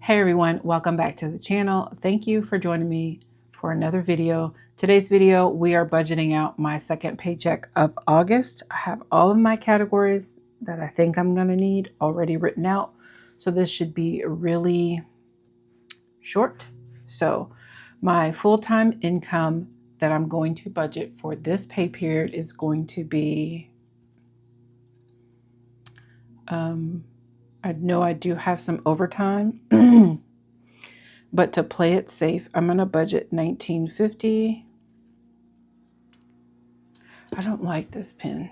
Hey everyone, welcome back to the channel. Thank you for joining me for another video. Today's video, we are budgeting out my second paycheck of August. I have all of my categories that I think I'm going to need already written out. So this should be really short. So my full-time income that I'm going to budget for this pay period is going to be, I know I do have some overtime, but to play it safe, I'm going to budget $19.50. I don't like this pen.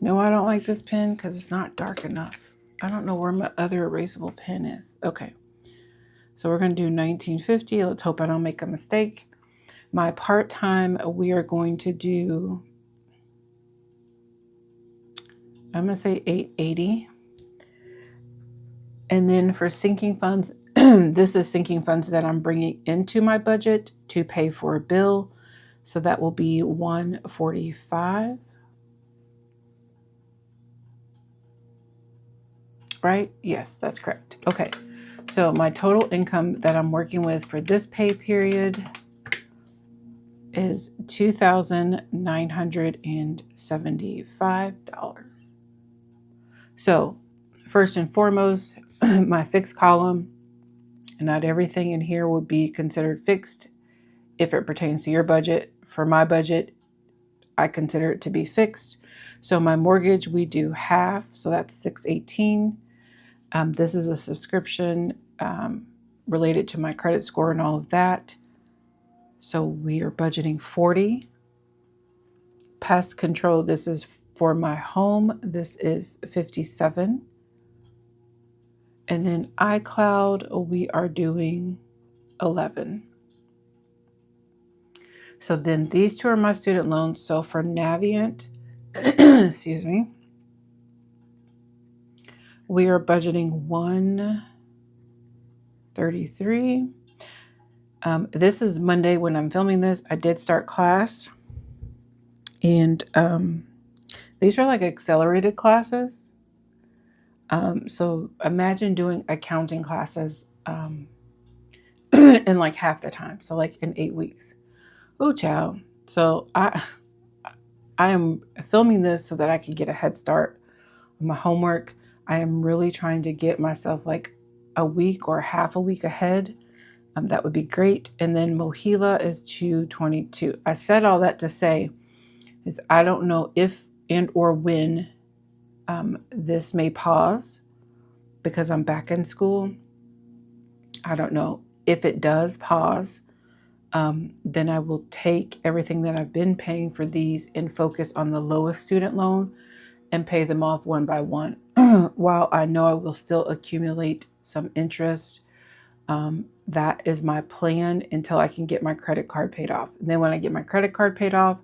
No, I don't like this pen because it's not dark enough. I don't know where my other erasable pen is. Okay. So we're going to do $19.50. Let's hope I don't make a mistake. My part-time, we are going to do, I'm going to say $8.80. And then for sinking funds, this is sinking funds that I'm bringing into my budget to pay for a bill. So that will be $145. Right? Yes, that's correct. Okay. So my total income that I'm working with for this pay period is $2,975. So first and foremost, my fixed column, and not everything in here would be considered fixed if it pertains to your budget. For my budget, I consider it to be fixed. So my mortgage, we do half, so that's $618. This is a subscription related to my credit score and all of that. So we are budgeting $40. Pest control, this is for my home. This is $57. And then iCloud, we are doing $11. So then these two are my student loans. So for Navient, excuse me, we are budgeting $133. This is Monday when I'm filming this. I did start class, and these are like accelerated classes. So imagine doing accounting classes in like half the time. So like in 8 weeks. Oh, child. So I am filming this so that I can get a head start on my homework. I am really trying to get myself like a week or half a week ahead. That would be great. And then Mohila is $222. I said all that to say is I don't know if and or when this may pause because I'm back in school. I don't know if it does pause. Then I will take everything that I've been paying for these and focus on the lowest student loan and pay them off one by one. While I know I will still accumulate some interest, that is my plan until I can get my credit card paid off. And then when I get my credit card paid off,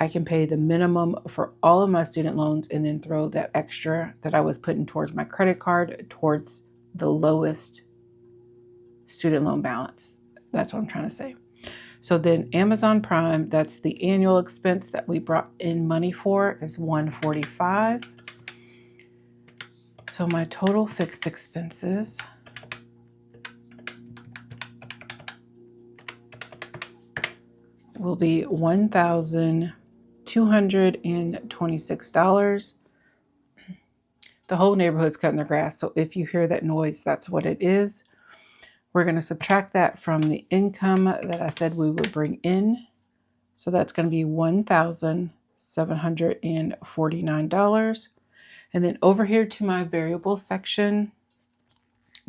I can pay the minimum for all of my student loans and then throw that extra that I was putting towards my credit card towards the lowest student loan balance. That's what I'm trying to say. So then Amazon Prime, that's the annual expense that we brought in money for, is $145. So my total fixed expenses will be $1,226. The whole neighborhood's cutting their grass, so if you hear that noise, that's what it is. We're going to subtract that from the income that I said we would bring in. So that's going to be $1,749. And then over here to my variable section,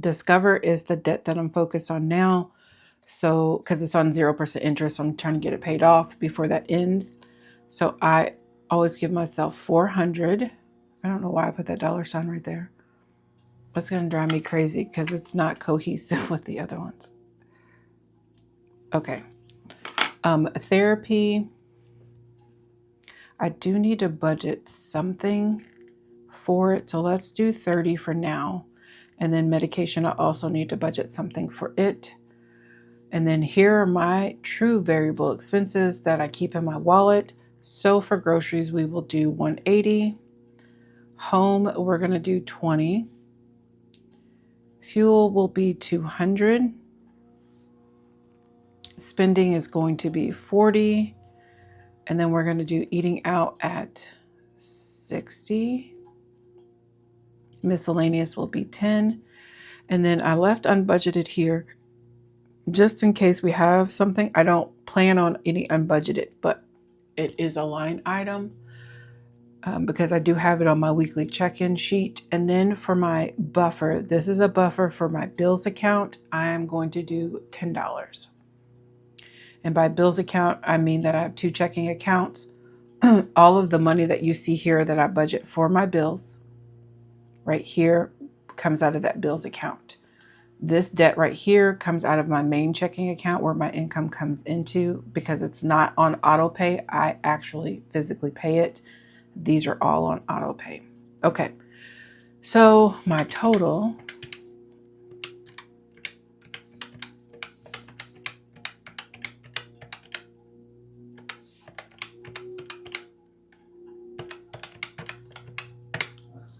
Discover is the debt that I'm focused on now. So, because it's on 0% interest, so I'm trying to get it paid off before that ends. So I always give myself 400. I don't know why I put that dollar sign right there. It's going to drive me crazy because it's not cohesive with the other ones. Okay. Therapy. I do need to budget something for it. So let's do 30 for now. And then medication, I also need to budget something for it. And then here are my true variable expenses that I keep in my wallet. So for groceries, we will do $180. Home, we're going to do $20. Fuel will be $200. Spending is going to be $40. And then we're going to do eating out at $60. Miscellaneous will be $10. And then I left unbudgeted here just in case we have something. I don't plan on any unbudgeted, but it is a line item because I do have it on my weekly check-in sheet. And then for my buffer, this is a buffer for my bills account. I am going to do $10. And by bills account, I mean that I have 2 checking accounts. All of the money that you see here that I budget for my bills right here comes out of that bills account. This debt right here comes out of my main checking account where my income comes into, because it's not on auto pay. I actually physically pay it. These are all on auto pay. Okay, so my total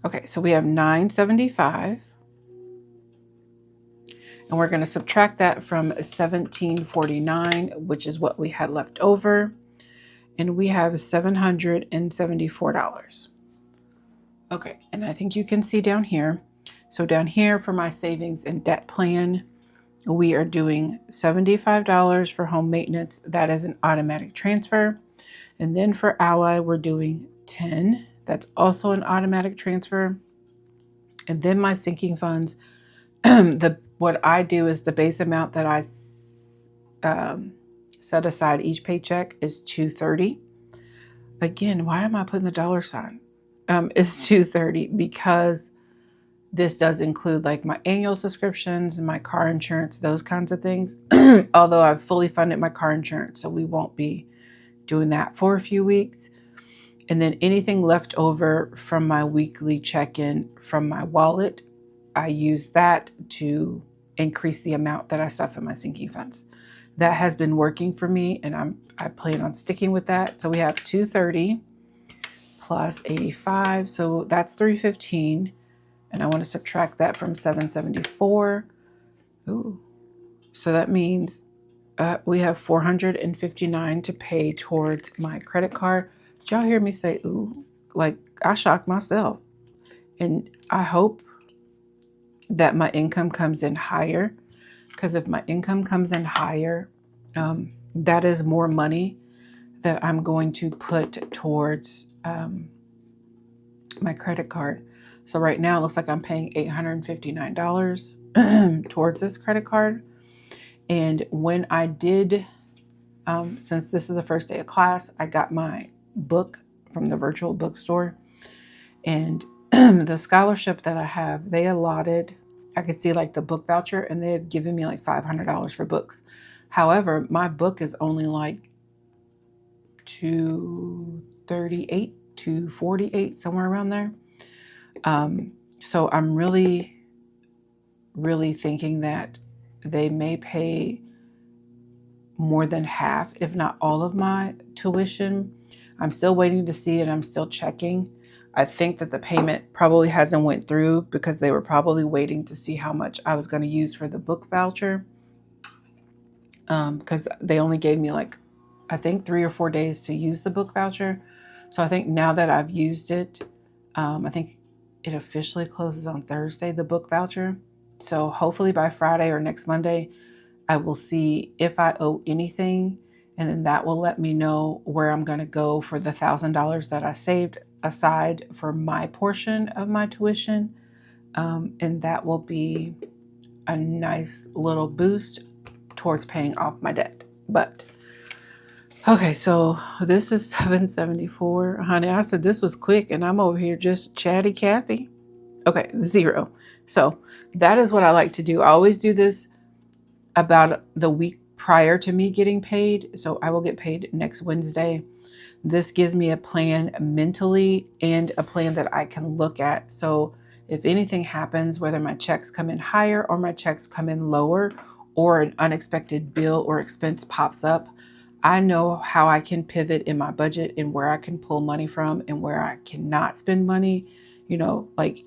okay, so we have $975. And we're going to subtract that from $17.49, which is what we had left over. And we have $774. Okay, and I think you can see down here. So down here for my savings and debt plan, we are doing $75 for home maintenance. That is an automatic transfer. And then for Ally, we're doing $10. That's also an automatic transfer. And then my sinking funds, what I do is the base amount that I set aside each paycheck is $230. Again, why am I putting the dollar sign? It's $230 because this does include like my annual subscriptions and my car insurance, those kinds of things. Although I've fully funded my car insurance, so we won't be doing that for a few weeks. And then anything left over from my weekly check-in from my wallet, I use that to increase the amount that I stuff in my sinking funds. That has been working for me, and I plan on sticking with that. So we have $230 plus 85, so that's $315, and I want to subtract that from $774. Ooh, so that means we have $459 to pay towards my credit card. Did y'all hear me say ooh? Like, I shocked myself, and I hope that my income comes in higher, because if my income comes in higher, that is more money that I'm going to put towards my credit card. So right now it looks like I'm paying $859 towards this credit card. And when I did, since this is the first day of class, I got my book from the virtual bookstore, and the scholarship that I have, they allotted, I could see like the book voucher, and they have given me like $500 for books. However, my book is only like $238, $248, somewhere around there. So I'm really thinking that they may pay more than half, if not all of my tuition. I'm still waiting to see it. I'm still checking. I think that the payment probably hasn't went through because they were probably waiting to see how much I was going to use for the book voucher. Because they only gave me like, I think 3 or 4 days to use the book voucher. So I think now that I've used it, I think it officially closes on Thursday, the book voucher. So hopefully by Friday or next Monday, I will see if I owe anything. And then that will let me know where I'm going to go for the $1,000 that I saved aside for my portion of my tuition. And that will be a nice little boost towards paying off my debt. But okay, so this is $774. Honey, I said this was quick, and I'm over here just chatty Cathy. Okay, $0. So that is what I like to do. I always do this about the week prior to me getting paid. So I will get paid next Wednesday. This gives me a plan mentally and a plan that I can look at. So if anything happens, whether my checks come in higher or my checks come in lower, or an unexpected bill or expense pops up, I know how I can pivot in my budget and where I can pull money from and where I cannot spend money. You know, like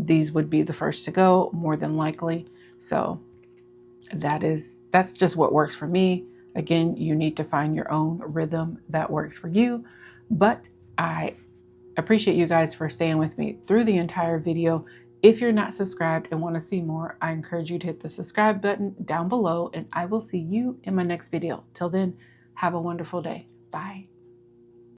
these would be the first to go, more than likely. So that's just what works for me. Again, you need to find your own rhythm that works for you. But I appreciate you guys for staying with me through the entire video. If you're not subscribed and want to see more, I encourage you to hit the subscribe button down below, and I will see you in my next video. Till then, have a wonderful day. Bye.